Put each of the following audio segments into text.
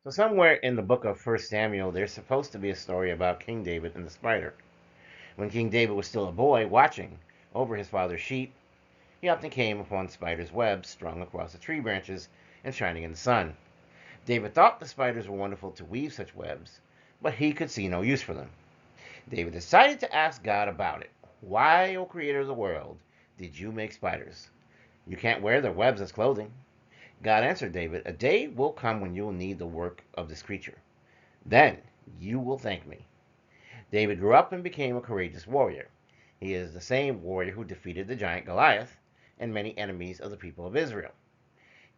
So somewhere in the book of First Samuel, there's supposed to be a story about King David and the spider. When King David was still a boy, watching over his father's sheep, he often came upon spiders' webs strung across the tree branches and shining in the sun. David thought the spiders were wonderful to weave such webs, but he could see no use for them. David decided to ask God about it. Why, O Creator of the world, did you make spiders? You can't wear their webs as clothing. God answered David, a day will come when you will need the work of this creature. Then you will thank me. David grew up and became a courageous warrior. He is the same warrior who defeated the giant Goliath and many enemies of the people of Israel.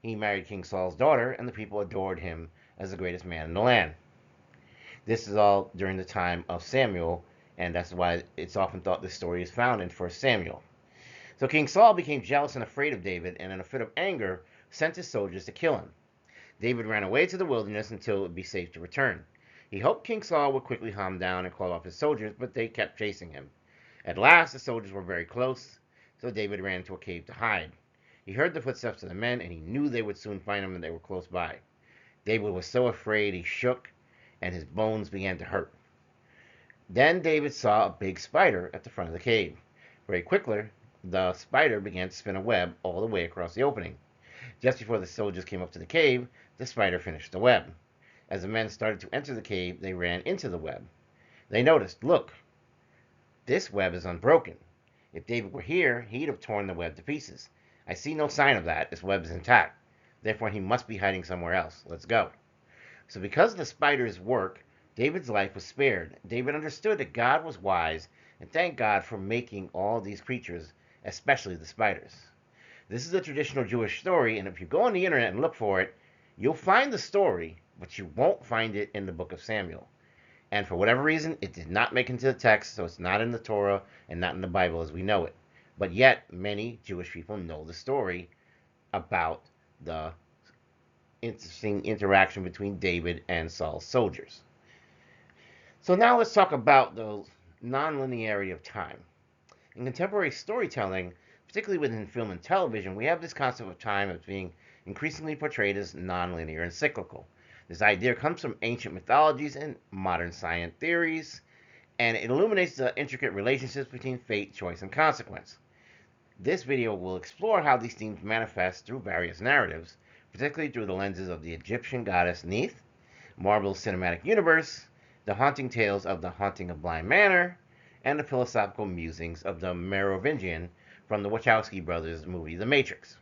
He married King Saul's daughter, and the people adored him as the greatest man in the land. This is all during the time of Samuel, and that's why it's often thought this story is found in 1 Samuel. So King Saul became jealous and afraid of David, and in a fit of anger, sent his soldiers to kill him. David ran away to the wilderness until it would be safe to return. He hoped King Saul would quickly calm down and call off his soldiers, but they kept chasing him. At last, the soldiers were very close, so David ran into a cave to hide. He heard the footsteps of the men, and he knew they would soon find him and they were close by. David was so afraid he shook, and his bones began to hurt. Then David saw a big spider at the front of the cave. Very quickly, the spider began to spin a web all the way across the opening. Just before the soldiers came up to the cave, the spider finished the web. As the men started to enter the cave, they ran into the web. They noticed, look, this web is unbroken. If David were here, he'd have torn the web to pieces. I see no sign of that. This web is intact. Therefore, he must be hiding somewhere else. Let's go. So because of the spider's work, David's life was spared. David understood that God was wise and thanked God for making all these creatures, especially the spiders. This is a traditional Jewish story, and if you go on the internet and look for it, you'll find the story, but you won't find it in the book of Samuel. And for whatever reason, it did not make it into the text, so it's not in the Torah and not in the Bible as we know it. But yet, many Jewish people know the story about the interesting interaction between David and Saul's soldiers. So now let's talk about the nonlinearity of time. In contemporary storytelling, particularly within film and television, we have this concept of time as being increasingly portrayed as nonlinear and cyclical. This idea comes from ancient mythologies and modern science theories, and it illuminates the intricate relationships between fate, choice, and consequence. This video will explore how these themes manifest through various narratives, particularly through the lenses of the Egyptian goddess Neith, Marvel's cinematic universe, the haunting tales of the Haunting of Bly Manor, and the philosophical musings of the Merovingian from the Wachowski brothers' movie The Matrix.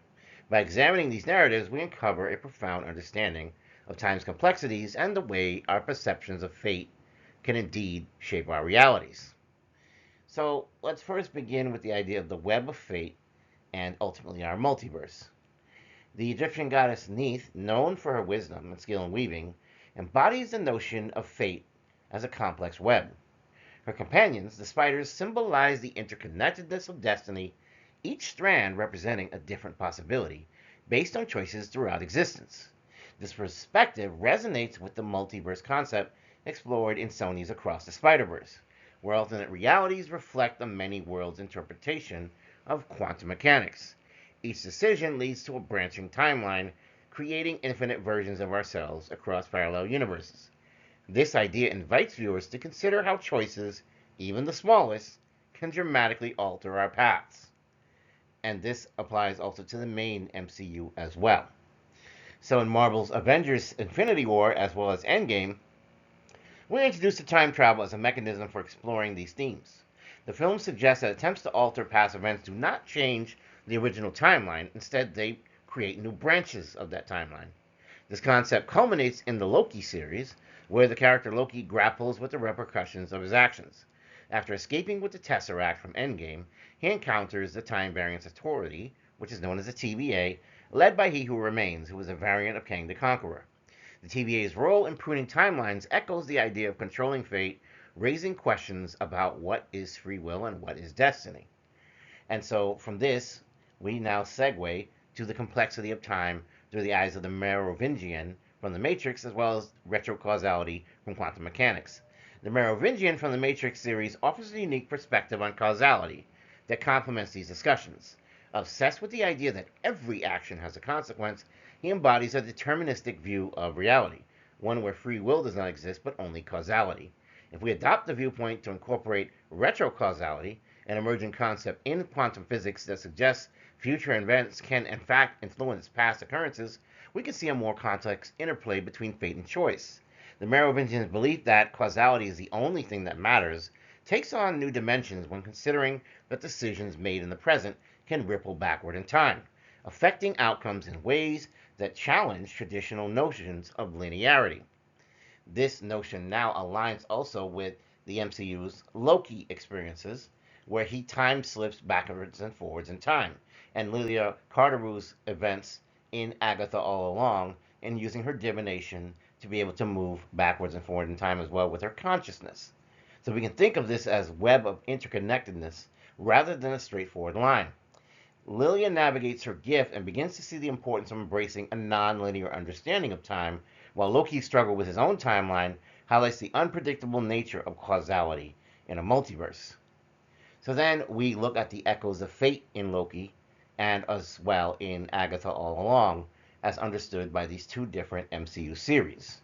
By examining these narratives, we uncover a profound understanding of time's complexities and the way our perceptions of fate can indeed shape our realities. So let's first begin with the idea of the web of fate and ultimately our multiverse. The Egyptian goddess Neith, known for her wisdom and skill in weaving, embodies the notion of fate as a complex web. Her companions, the spiders, symbolize the interconnectedness of destiny, each strand representing a different possibility based on choices throughout existence. This perspective resonates with the multiverse concept explored in Sony's Across the Spider-Verse, where alternate realities reflect the many worlds interpretation of quantum mechanics. Each decision leads to a branching timeline, creating infinite versions of ourselves across parallel universes. This idea invites viewers to consider how choices, even the smallest, can dramatically alter our paths. And this applies also to the main MCU as well. So in Marvel's Avengers Infinity War as well as Endgame, we're introduced to time travel as a mechanism for exploring these themes. The film suggests that attempts to alter past events do not change the original timeline, instead, they create new branches of that timeline. This concept culminates in the Loki series, where the character Loki grapples with the repercussions of his actions. After escaping with the Tesseract from Endgame, he encounters the Time Variance Authority, which is known as the TVA, led by He Who Remains, who is a variant of Kang the Conqueror. The TVA's role in pruning timelines echoes the idea of controlling fate, raising questions about what is free will and what is destiny. And so from this, we now segue to the complexity of time through the eyes of the Merovingian from the Matrix, as well as retrocausality from quantum mechanics. The Merovingian from the Matrix series offers a unique perspective on causality that complements these discussions. Obsessed with the idea that every action has a consequence, he embodies a deterministic view of reality. one where free will does not exist but only causality. If we adopt the viewpoint to incorporate retrocausality, an emerging concept in quantum physics that suggests future events can in fact influence past occurrences, we can see a more complex interplay between fate and choice. The Merovingians' belief that causality is the only thing that matters takes on new dimensions when considering that decisions made in the present can ripple backward in time, affecting outcomes in ways that challenge traditional notions of linearity. This notion now aligns also with the MCU's Loki experiences, where he time slips backwards and forwards in time, and Lilia Carterou's events in Agatha All Along, and using her divination to be able to move backwards and forward in time as well with her consciousness. So we can think of this as web of interconnectedness rather than a straightforward line. Lilia navigates her gift and begins to see the importance of embracing a non-linear understanding of time, while Loki's struggle with his own timeline highlights the unpredictable nature of causality in a multiverse. So then we look at the echoes of fate in Loki and as well in Agatha All Along, as understood by these two different MCU series.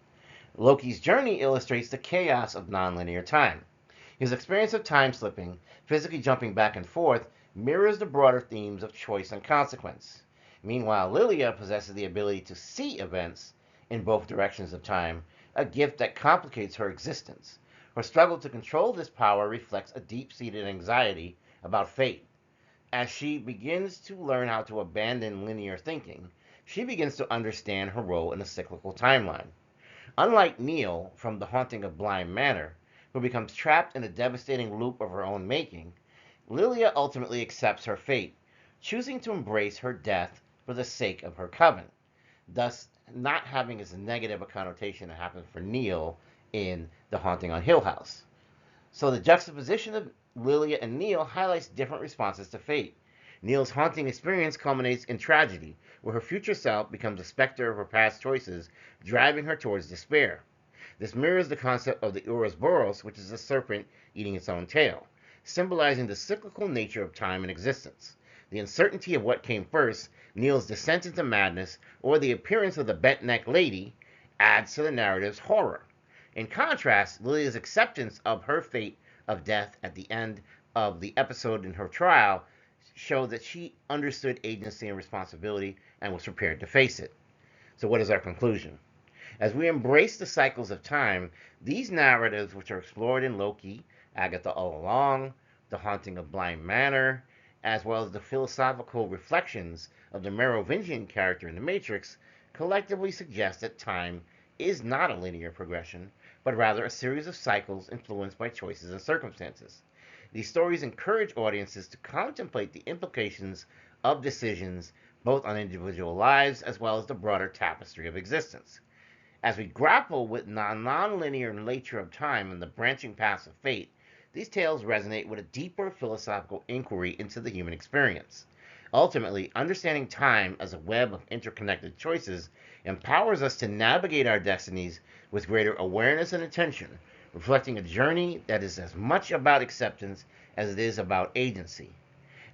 Loki's journey illustrates the chaos of nonlinear time. His experience of time slipping, physically jumping back and forth, mirrors the broader themes of choice and consequence. Meanwhile, Lilia possesses the ability to see events in both directions of time, a gift that complicates her existence. Her struggle to control this power reflects a deep-seated anxiety about fate. As she begins to learn how to abandon linear thinking, she begins to understand her role in a cyclical timeline. Unlike Neil from The Haunting of Bly Manor, who becomes trapped in a devastating loop of her own making, Lilia ultimately accepts her fate, choosing to embrace her death for the sake of her coven, thus not having as negative a connotation that happened for Neil in The Haunting on Hill House. So the juxtaposition of Lilia and Neil highlights different responses to fate. Neil's haunting experience culminates in tragedy, where her future self becomes a specter of her past choices, driving her towards despair. This mirrors the concept of the Ouroboros, which is a serpent eating its own tail, symbolizing the cyclical nature of time and existence. The uncertainty of what came first, Neil's descent into madness, or the appearance of the bent-necked lady, adds to the narrative's horror. In contrast, Lilia's acceptance of her fate of death at the end of the episode in her trial showed that she understood agency and responsibility and was prepared to face it. So what is our conclusion? As we embrace the cycles of time, these narratives, which are explored in Loki, Agatha All Along, The Haunting of Bly Manor, as well as the philosophical reflections of the Merovingian character in The Matrix, collectively suggest that time is not a linear progression, but rather a series of cycles influenced by choices and circumstances. These stories encourage audiences to contemplate the implications of decisions both on individual lives as well as the broader tapestry of existence. As we grapple with the non-linear nature of time and the branching paths of fate, these tales resonate with a deeper philosophical inquiry into the human experience. Ultimately, understanding time as a web of interconnected choices empowers us to navigate our destinies with greater awareness and attention, reflecting a journey that is as much about acceptance as it is about agency.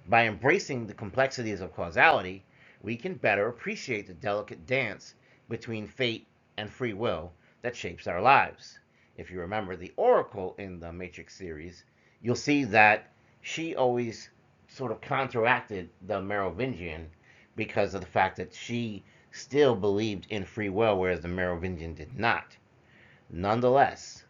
By embracing the complexities of causality, we can better appreciate the delicate dance between fate and free will that shapes our lives. If you remember the Oracle in the Matrix series, you'll see that she always sort of counteracted the Merovingian because of the fact that she still believed in free will, whereas the Merovingian did not. Nonetheless,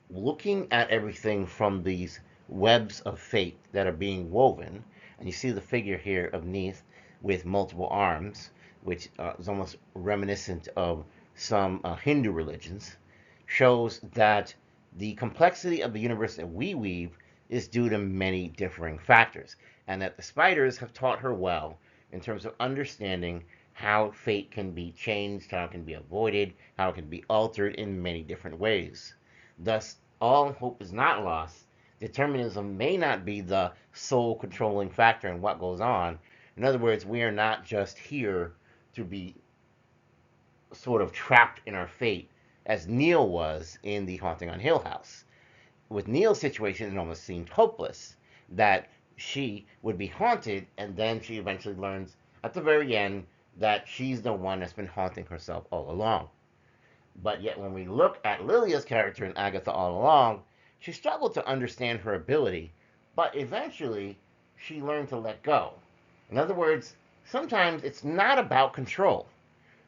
looking at everything from these webs of fate that are being woven, and you see the figure here of Neith with multiple arms, which is almost reminiscent of some Hindu religions, shows that the complexity of the universe that we weave is due to many differing factors, and that the spiders have taught her well in terms of understanding how fate can be changed, how it can be avoided, how it can be altered in many different ways. Thus, all hope is not lost. Determinism may not be the sole controlling factor in what goes on. In other words, we are not just here to be sort of trapped in our fate, as Neil was in The Haunting on Hill House. With Neil's situation, it almost seemed hopeless that she would be haunted, and then she eventually learns at the very end that she's the one that's been haunting herself all along. But yet, when we look at Lilia's character in Agatha all along, she struggled to understand her ability, but eventually she learned to let go. In other words, sometimes it's not about control.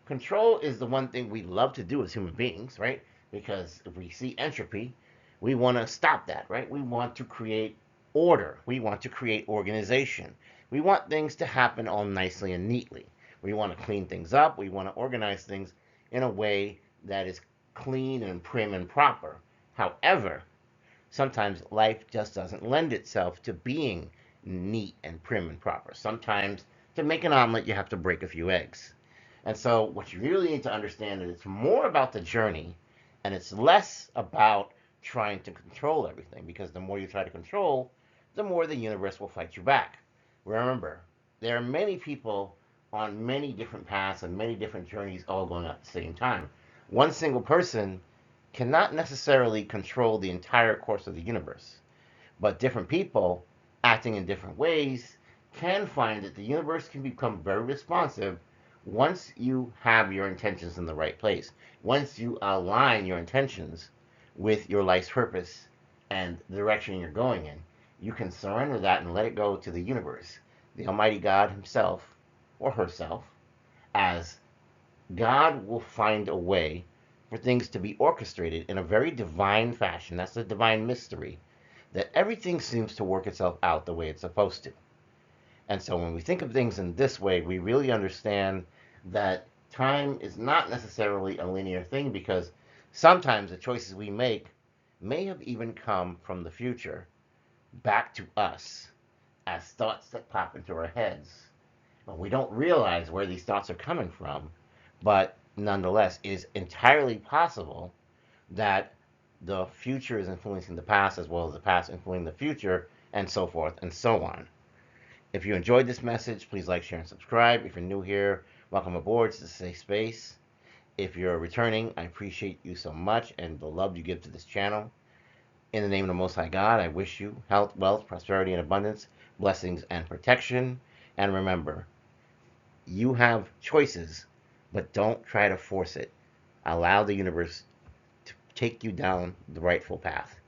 Control is the one thing we love to do as human beings, right? Because if we see entropy, we want to stop that, right? We want to create order. We want to create organization. We want things to happen all nicely and neatly. We want to clean things up. We want to organize things in a way that is clean and prim and proper. However, sometimes life just doesn't lend itself to being neat and prim and proper. Sometimes to make an omelet, you have to break a few eggs. And so, what you really need to understand is it's more about the journey and it's less about trying to control everything, because the more you try to control, the more the universe will fight you back. Remember, there are many people on many different paths and many different journeys all going at the same time. One single person cannot necessarily control the entire course of the universe, but different people acting in different ways can find that the universe can become very responsive once you have your intentions in the right place. Once you align your intentions with your life's purpose and the direction you're going in, you can surrender that and let it go to the universe, the Almighty God Himself or herself, as God will find a way for things to be orchestrated in a very divine fashion. That's the divine mystery, that everything seems to work itself out the way it's supposed to. And so when we think of things in this way, we really understand that time is not necessarily a linear thing, because sometimes the choices we make may have even come from the future back to us as thoughts that pop into our heads. But we don't realize where these thoughts are coming from. But nonetheless, it is entirely possible that the future is influencing the past, as well as the past influencing the future, and so forth and so on. If you enjoyed this message, please like, share, and subscribe. If you're new here, welcome aboard to the safe space. If you're returning, I appreciate you so much and the love you give to this channel. In the name of the Most High God, I wish you health, wealth, prosperity, and abundance, blessings, and protection. And remember, you have choices, but don't try to force it. Allow the universe to take you down the rightful path.